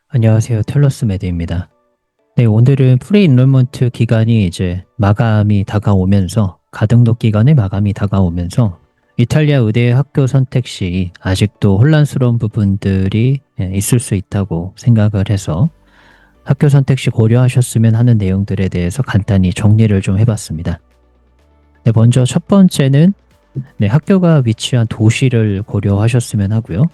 안녕하세요. 텔러스 매드입니다. 네, 오늘은 프리 인롤먼트 기간이 이제 마감이 다가오면서 가등록 기간의 마감이 다가오면서 이탈리아 의대 학교 선택 시 아직도 혼란스러운 부분들이 있을 수 있다고 생각을 해서 학교 선택 시 고려하셨으면 하는 내용들에 대해서 간단히 정리를 좀 해봤습니다. 네, 먼저 첫 번째는 학교가 위치한 도시를 고려하셨으면 하고요.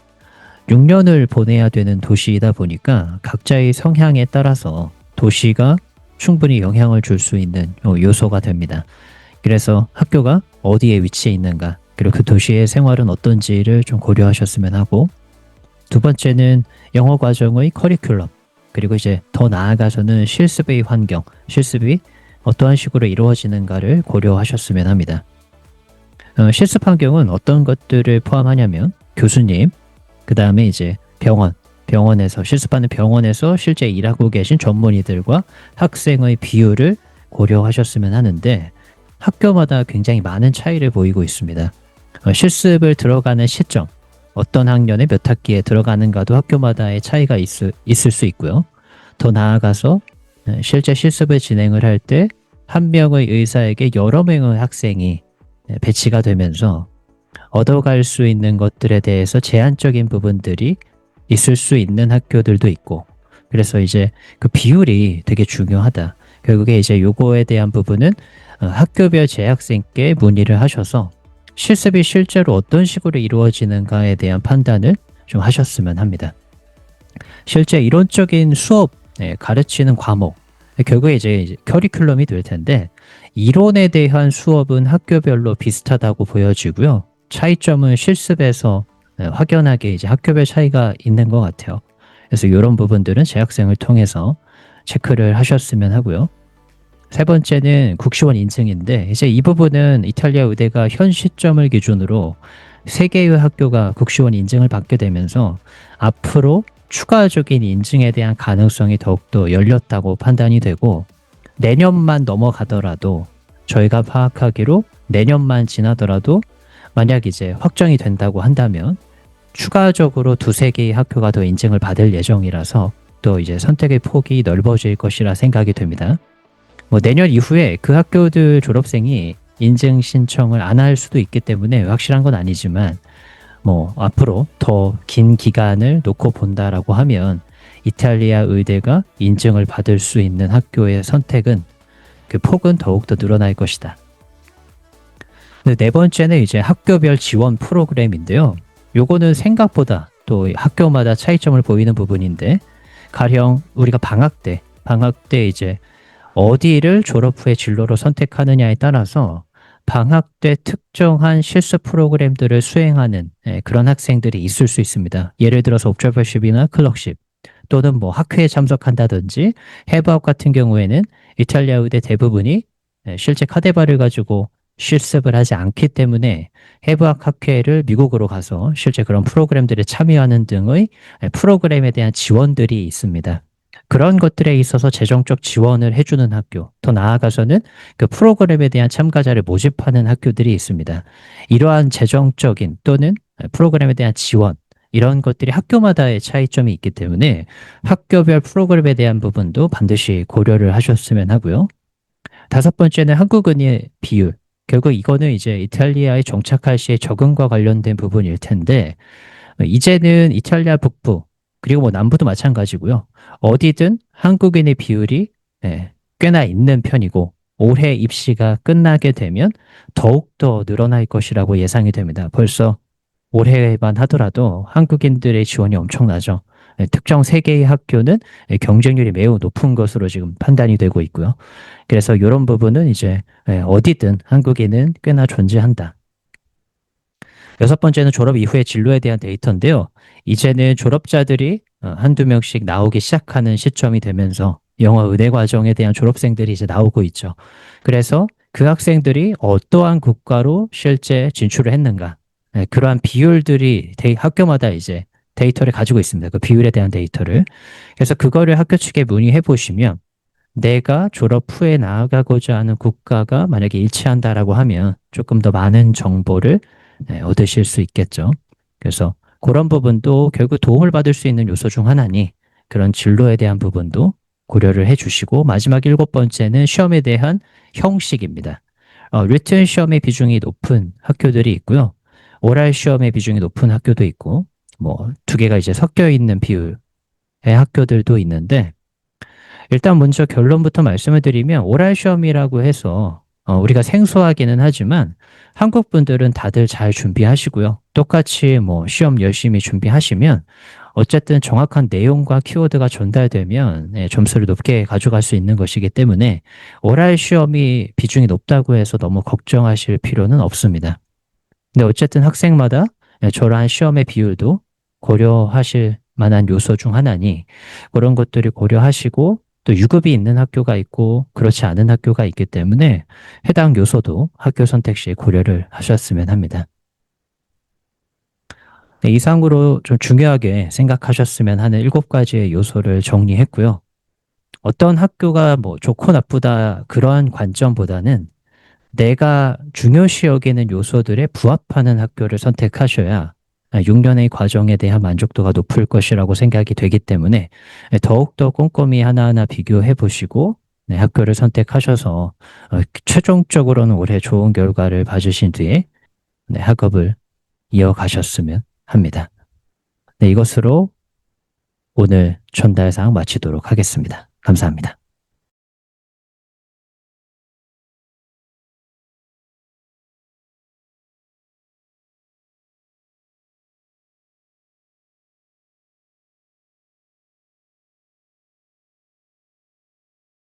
6년을 보내야 되는 도시이다 보니까 각자의 성향에 따라서 도시가 충분히 영향을 줄 수 있는 요소가 됩니다. 그래서 학교가 어디에 위치해 있는가, 그리고 그 도시의 생활은 어떤지를 좀 고려하셨으면 하고, 두 번째는 영어 과정의 커리큘럼, 그리고 이제 더 나아가서는 실습의 환경, 실습이 어떠한 식으로 이루어지는가를 고려하셨으면 합니다. 실습 환경은 어떤 것들을 포함하냐면 교수님, 그 다음에 이제 병원에서 실습하는 병원에서 실제 일하고 계신 전문의들과 학생의 비율을 고려하셨으면 하는데 학교마다 굉장히 많은 차이를 보이고 있습니다. 실습을 들어가는 시점, 어떤 학년에 몇 학기에 들어가는가도 학교마다의 차이가 있을 수 있고요. 더 나아가서 실제 실습을 진행을 할 때 한 명의 의사에게 여러 명의 학생이 배치가 되면서 얻어갈 수 있는 것들에 대해서 제한적인 부분들이 있을 수 있는 학교들도 있고, 그래서 이제 그 비율이 되게 중요하다. 결국에 이제 요거에 대한 부분은 학교별 재학생께 문의를 하셔서 실습이 실제로 어떤 식으로 이루어지는가에 대한 판단을 좀 하셨으면 합니다. 실제 이론적인 수업, 가르치는 과목, 결국에 이제 커리큘럼이 될 텐데 이론에 대한 수업은 학교별로 비슷하다고 보여지고요. 차이점은 실습에서 확연하게 이제 학교별 차이가 있는 것 같아요. 그래서 이런 부분들은 재학생을 통해서 체크를 하셨으면 하고요. 세 번째는 국시원 인증인데 이제 이 부분은 이탈리아 의대가 현 시점을 기준으로 3개의 학교가 국시원 인증을 받게 되면서 앞으로 추가적인 인증에 대한 가능성이 더욱더 열렸다고 판단이 되고, 내년만 넘어가더라도 저희가 파악하기로 내년만 지나더라도 만약 이제 확정이 된다고 한다면 추가적으로 2-3개의 학교가 더 인증을 받을 예정이라서 또 이제 선택의 폭이 넓어질 것이라 생각이 됩니다. 내년 이후에 그 학교들 졸업생이 인증 신청을 안 할 수도 있기 때문에 확실한 건 아니지만 앞으로 더 긴 기간을 놓고 본다라고 하면 이탈리아 의대가 인증을 받을 수 있는 학교의 선택은 그 폭은 더욱더 늘어날 것이다. 네 번째는 이제 학교별 지원 프로그램인데요. 요거는 생각보다 또 학교마다 차이점을 보이는 부분인데, 가령 우리가 방학 때 이제 어디를 졸업 후에 진로로 선택하느냐에 따라서 방학 때 특정한 실습 프로그램들을 수행하는 그런 학생들이 있을 수 있습니다. 예를 들어서 옵저버십이나 클럭십, 또는 학회에 참석한다든지, 해부학 같은 경우에는 이탈리아 의대 대부분이 실제 카데바를 가지고 실습을 하지 않기 때문에 해부학 학회를 미국으로 가서 실제 그런 프로그램들에 참여하는 등의 프로그램에 대한 지원들이 있습니다. 그런 것들에 있어서 재정적 지원을 해주는 학교, 더 나아가서는 그 프로그램에 대한 참가자를 모집하는 학교들이 있습니다. 이러한 재정적인 또는 프로그램에 대한 지원, 이런 것들이 학교마다의 차이점이 있기 때문에 학교별 프로그램에 대한 부분도 반드시 고려를 하셨으면 하고요. 5번째는 한국인의 비율. 결국 이거는 이제 이탈리아에 정착할 시의 적응과 관련된 부분일 텐데, 이제는 이탈리아 북부, 그리고 남부도 마찬가지고요. 어디든 한국인의 비율이 꽤나 있는 편이고, 올해 입시가 끝나게 되면 더욱더 늘어날 것이라고 예상이 됩니다. 벌써 올해만 하더라도 한국인들의 지원이 엄청나죠. 특정 3개의 학교는 경쟁률이 매우 높은 것으로 지금 판단이 되고 있고요. 그래서 이런 부분은 이제 어디든 한국인은 꽤나 존재한다. 6번째는 졸업 이후의 진로에 대한 데이터인데요. 이제는 졸업자들이 한두 명씩 나오기 시작하는 시점이 되면서 영어 의대 과정에 대한 졸업생들이 이제 나오고 있죠. 그래서 그 학생들이 어떠한 국가로 실제 진출을 했는가, 그러한 비율들이 학교마다 이제 데이터를 가지고 있습니다. 그 비율에 대한 데이터를. 그래서 그거를 학교 측에 문의해 보시면 내가 졸업 후에 나아가고자 하는 국가가 만약에 일치한다라고 하면 조금 더 많은 정보를 얻으실 수 있겠죠. 그래서 그런 부분도 결국 도움을 받을 수 있는 요소 중 하나니 그런 진로에 대한 부분도 고려를 해주시고, 마지막 일곱 번째는 시험에 대한 형식입니다. 리튼 시험의 비중이 높은 학교들이 있고요. 오랄 시험의 비중이 높은 학교도 있고, 뭐, 두 개가 이제 섞여 있는 비율의 학교들도 있는데, 일단 먼저 결론부터 말씀을 드리면, 오랄 시험이라고 해서, 우리가 생소하기는 하지만, 한국 분들은 다들 잘 준비하시고요. 똑같이 뭐, 시험 열심히 준비하시면, 어쨌든 정확한 내용과 키워드가 전달되면 점수를 높게 가져갈 수 있는 것이기 때문에 오랄 시험이 비중이 높다고 해서 너무 걱정하실 필요는 없습니다. 근데 어쨌든 학생마다 저러한 시험의 비율도 고려하실 만한 요소 중 하나니 그런 것들을 고려하시고 또 유급이 있는 학교가 있고 그렇지 않은 학교가 있기 때문에 해당 요소도 학교 선택 시에 고려를 하셨으면 합니다. 네, 이상으로 좀 중요하게 생각하셨으면 하는 7가지의 요소를 정리했고요. 어떤 학교가 뭐 좋고 나쁘다 그러한 관점보다는 내가 중요시 여기는 요소들에 부합하는 학교를 선택하셔야 6년의 과정에 대한 만족도가 높을 것이라고 생각이 되기 때문에 더욱더 꼼꼼히 하나하나 비교해 보시고 학교를 선택하셔서 최종적으로는 올해 좋은 결과를 받으신 뒤에 학업을 이어가셨으면 합니다. 네, 이것으로 오늘 전달 사항 마치도록 하겠습니다. 감사합니다.